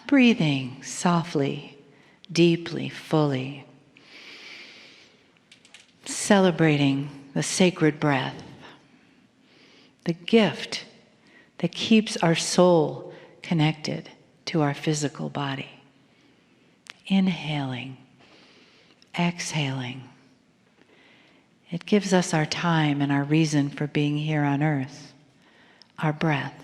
breathing softly, deeply, fully, celebrating the sacred breath, the gift that keeps our soul connected to our physical body. Inhaling, exhaling. It gives us our time and our reason for being here on earth, our breath.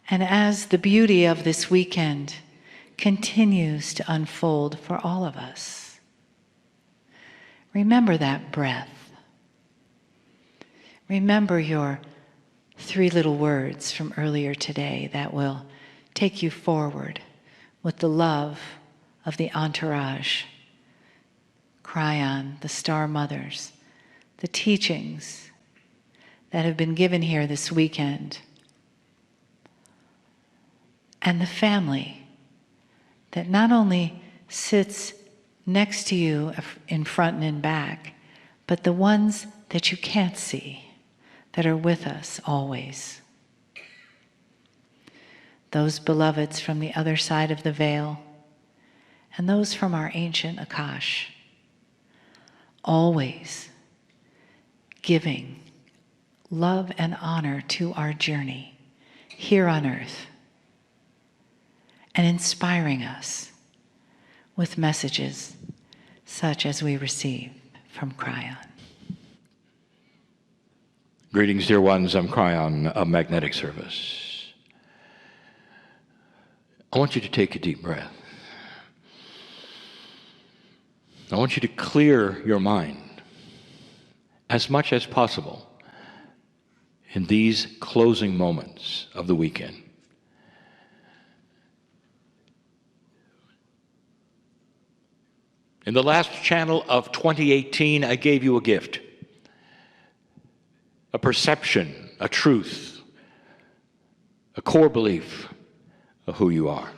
And as the beauty of this weekend continues to unfold for all of us, remember that breath. Remember your 3 little words from earlier today that will take you forward with the love of the entourage, Kryon, the Star Mothers, the teachings that have been given here this weekend, and the family that not only sits next to you in front and in back, but the ones that you can't see, that are with us always. Those beloveds from the other side of the veil, and those from our ancient Akash, always giving love and honor to our journey here on earth, and inspiring us with messages such as we receive from Kryon. Greetings, dear ones. I'm Kryon of Magnetic Service. I want you to take a deep breath. I want you to clear your mind as much as possible in these closing moments of the weekend. In the last channel of 2018, I gave you a gift, a perception, a truth, a core belief of who you are.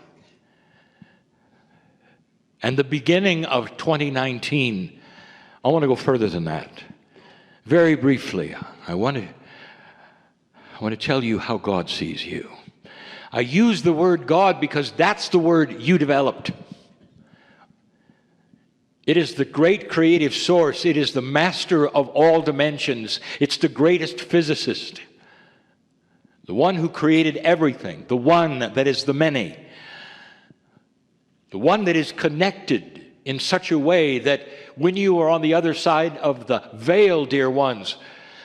And the beginning of 2019, I want to go further than that. Very briefly, I want to tell you how God sees you. I use the word God because that's the word you developed. It is the great creative source. It is the master of all dimensions. It's the greatest physicist. The one who created everything. The one that is the many. The one that is connected in such a way that when you are on the other side of the veil, dear ones,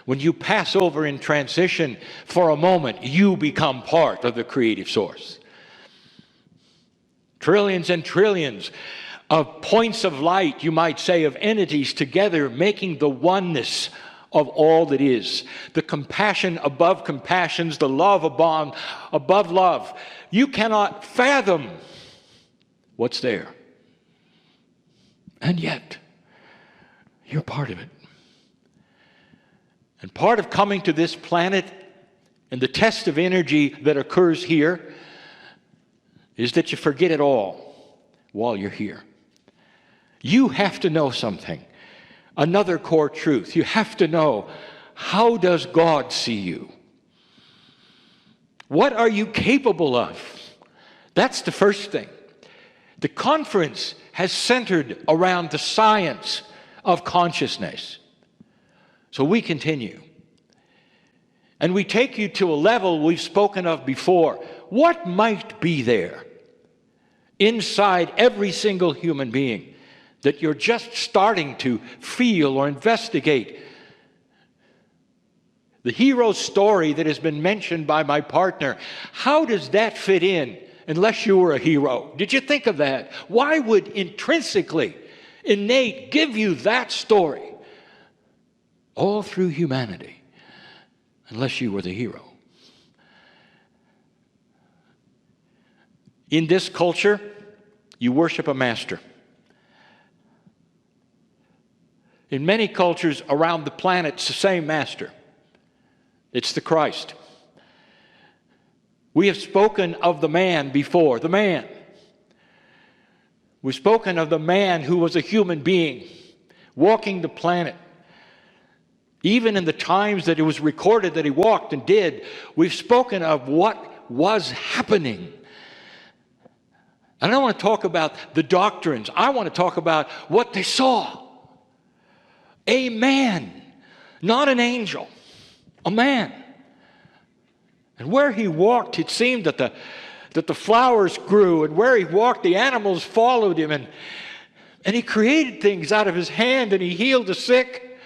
when you pass over in transition for a moment, you become part of the creative source. Trillions and trillions of points of light, you might say, of entities together making the oneness of all that is. The compassion above compassions, the love above love. You cannot fathom what's there. And yet, you're part of it. And part of coming to this planet and the test of energy that occurs here is that you forget it all while you're here. You have to know something, another core truth. You have to know, how does God see you? What are you capable of? That's the first thing. The conference has centered around the science of consciousness. So we continue. And we take you to a level we've spoken of before. What might be there inside every single human being that you're just starting to feel or investigate? The hero story that has been mentioned by my partner, how does that fit in unless you were a hero? Did you think of that? Why would intrinsically, innate, give you that story all through humanity unless you were the hero? In this culture, you worship a master. In many cultures around the planet, it's the same master. It's the Christ. We have spoken of the man before, the man. We've spoken of the man who was a human being, walking the planet, Even in the times that it was recorded that he walked and did, we've spoken of what was happening. I don't want to talk about the doctrines. I want to talk about what they saw. A man, not an angel, a man. And where he walked, it seemed that the flowers grew, and where he walked, the animals followed him, and he created things out of his hand, and he healed the sick.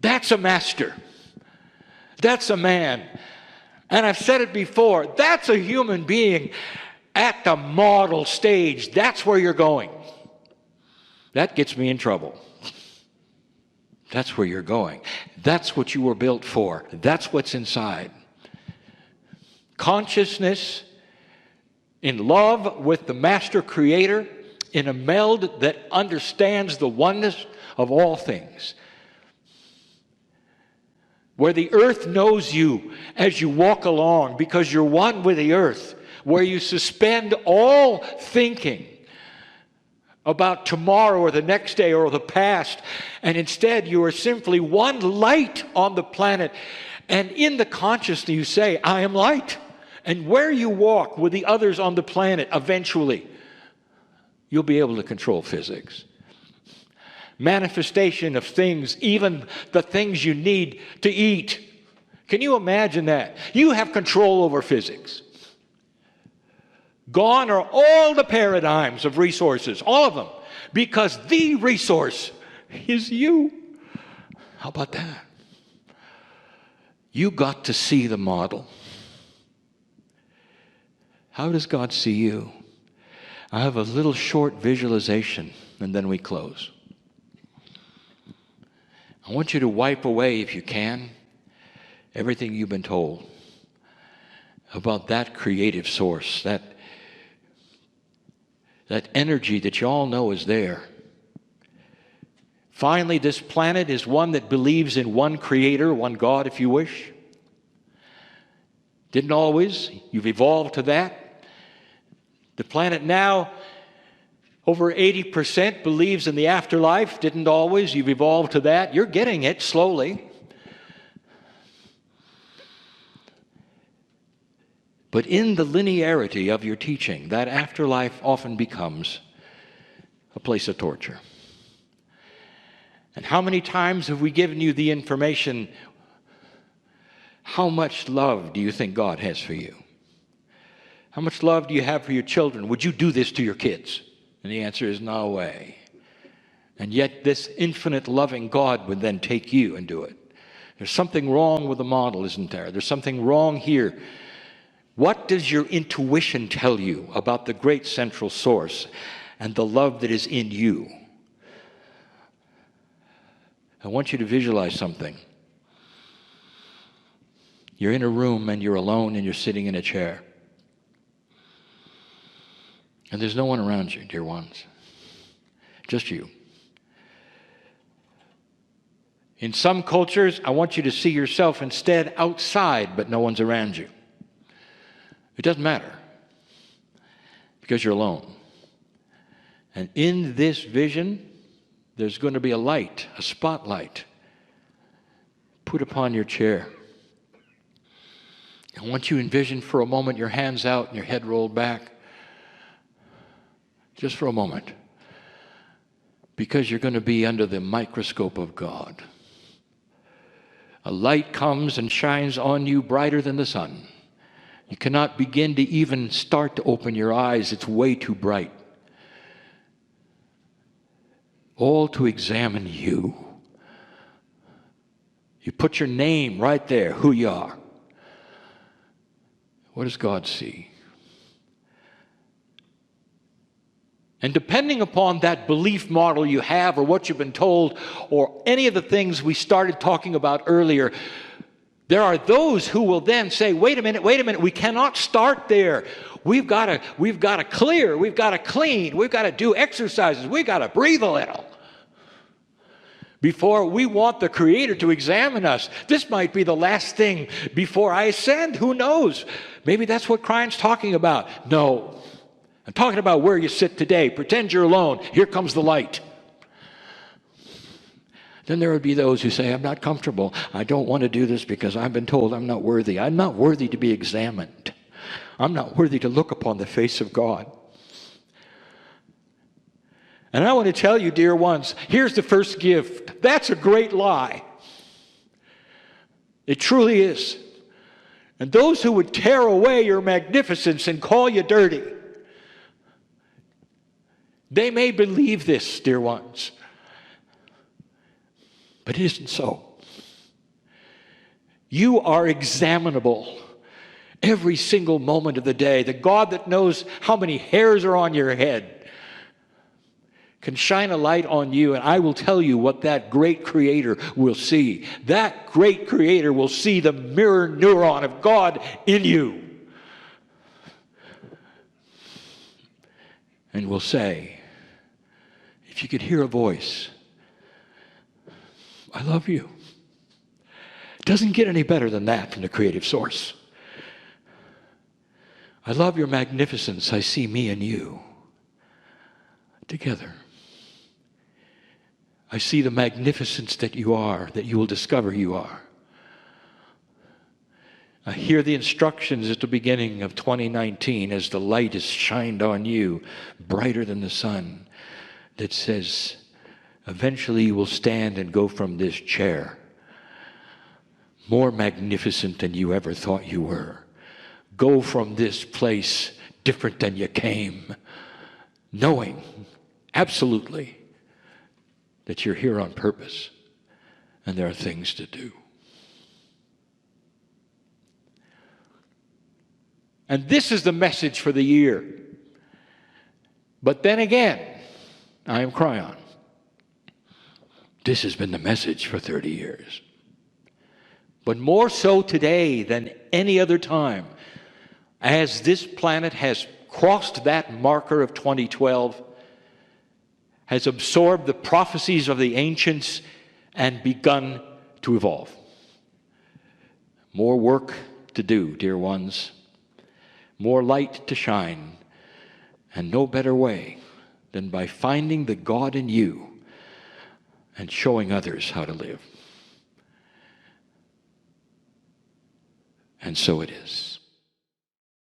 That's a master. That's a man. And I've said it before, that's a human being at the model stage. That's where you're going. That gets me in trouble. That's where you're going. That's what you were built for. That's what's inside. Consciousness in love with the master creator, in a meld that understands the oneness of all things. Where the earth knows you as you walk along because you're one with the earth. Where you suspend all thinking about tomorrow or the next day or the past, and instead you are simply one light on the planet. And in the consciousness you say, I am light. And where you walk with the others on the planet, eventually you'll be able to control physics. Manifestation of things, even the things you need to eat. Can you imagine that? You have control over physics. Gone are all the paradigms of resources, all of them, because the resource is you. How about that? You got to see the model. How does God see you? I have a little short visualization, and then we close. I want you to wipe away, if you can, everything you've been told about that creative source, that energy that you all know is there. Finally, this planet is one that believes in one creator, one God, if you wish. Didn't always. You've evolved to that. The planet now, over 80% believes in the afterlife. Didn't always. You've evolved to that. You're getting it slowly. But in the linearity of your teaching, that afterlife often becomes a place of torture. And how many times have we given you the information? How much love do you think God has for you? How much love do you have for your children? Would you do this to your kids? And the answer is no way. And yet this infinite loving God would then take you and do it. There's something wrong with the model, isn't there? There's something wrong here. What does your intuition tell you about the great central source and the love that is in you? I want you to visualize something. You're in a room and you're alone and you're sitting in a chair. And there's no one around you, dear ones. Just you. In some cultures, I want you to see yourself instead outside, but no one's around you. It doesn't matter, because you're alone. And in this vision, there's going to be a light, a spotlight, put upon your chair. I want you to envision for a moment your hands out and your head rolled back. Just for a moment. Because you're going to be under the microscope of God. A light comes and shines on you brighter than the sun. You cannot begin to even start to open your eyes. It's way too bright. All to examine you. You put your name right there, who you are. What does God see? And depending upon that belief model you have or what you've been told or any of the things we started talking about earlier, there are those who will then say, wait a minute, we cannot start there. We've got to clear, we've got to clean, we've got to do exercises, we've got to breathe a little before we want the Creator to examine us. This might be the last thing before I ascend. Who knows? Maybe that's what Klein's talking about. No. I'm talking about where you sit today. Pretend you're alone. Here comes the light. Then there would be those who say, I'm not comfortable. I don't want to do this because I've been told I'm not worthy. I'm not worthy to be examined. I'm not worthy to look upon the face of God. And I want to tell you, dear ones, here's the first gift. That's a great lie. It truly is. And those who would tear away your magnificence and call you dirty, they may believe this, dear ones. But it isn't so. You are examinable every single moment of the day. The God that knows how many hairs are on your head can shine a light on you, and I will tell you what that great Creator will see. That great Creator will see the mirror neuron of God in you. And will say, if you could hear a voice, I love you. It doesn't get any better than that from the creative source. I love your magnificence. I see me and you together. I see the magnificence that you are, that you will discover you are. I hear the instructions at the beginning of 2019 as the light is shined on you, brighter than the sun, that says, eventually you will stand and go from this chair more magnificent than you ever thought you were. Go from this place different than you came, knowing absolutely that you're here on purpose and there are things to do. And this is the message for the year. But then again, I am Cryon. This has been the message for 30 years. But more so today than any other time, as this planet has crossed that marker of 2012, has absorbed the prophecies of the ancients and begun to evolve. More work to do, dear ones. More light to shine. And no better way than by finding the God in you and showing others how to live. And so it is.